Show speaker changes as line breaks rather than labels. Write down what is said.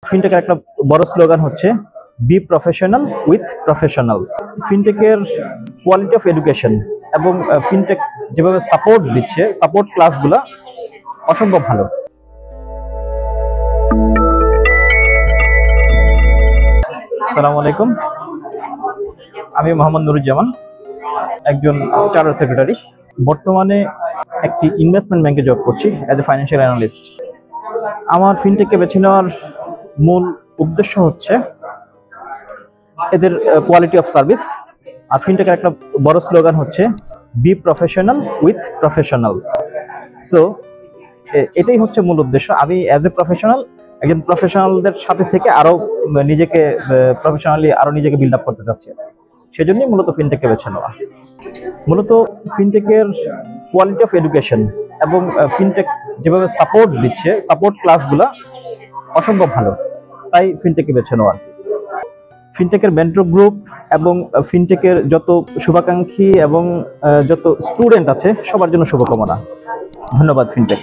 ফিনটেকের একটা বড় স্লোগান হচ্ছে বি প্রফেশনাল উইথ প্রফেশনালস। ফিনটেকের কোয়ালিটি অফ এডুকেশন এবং ফিনটেক যেভাবে সাপোর্ট দিচ্ছে, সাপোর্ট ক্লাসগুলো অসম্ভব ভালো। আসসালামু আলাইকুম, আমি মোহাম্মদ নুরুজ্জামান, একজন চার্টার্ড সেক্রেটারি। বর্তমানে একটি ইনভেস্টমেন্ট ব্যাংকে জব করছি অ্যাজ এ ফাইন্যান্সিয়াল অ্যানালিস্ট। আমার ফিনটেককে বেছে নেওয়ার মূল উদ্দেশ্য হচ্ছে এদের কোয়ালিটি অফ সার্ভিস। আর ফিনটেকের একটা বড় স্লোগান হচ্ছে be professional with professionals. So এটাই হচ্ছে মূল উদ্দেশ্য। আমি অ্যাজ এ প্রফেশনাল, একজন প্রফেশনালদের সাথে থেকে আরো নিজেকে বিল্ড আপ করতে চাচ্ছি। সেজন্যই মূলত ফিনটেককে বেছে নেওয়া। মূলত ফিনটেকের কোয়ালিটি অফ এডুকেশন এবং ফিনটেক যেভাবে সাপোর্ট দিচ্ছে, সাপোর্ট ক্লাসগুলো অসম্ভব ভালো, তাই ফিনটেককে বেছে নেওয়া। ফিনটেকের মেন্টর গ্রুপ এবং ফিনটেকের যত শুভাকাঙ্ক্ষী এবং যত স্টুডেন্ট আছে সবার জন্য শুভকামনা। ধন্যবাদ ফিনটেক।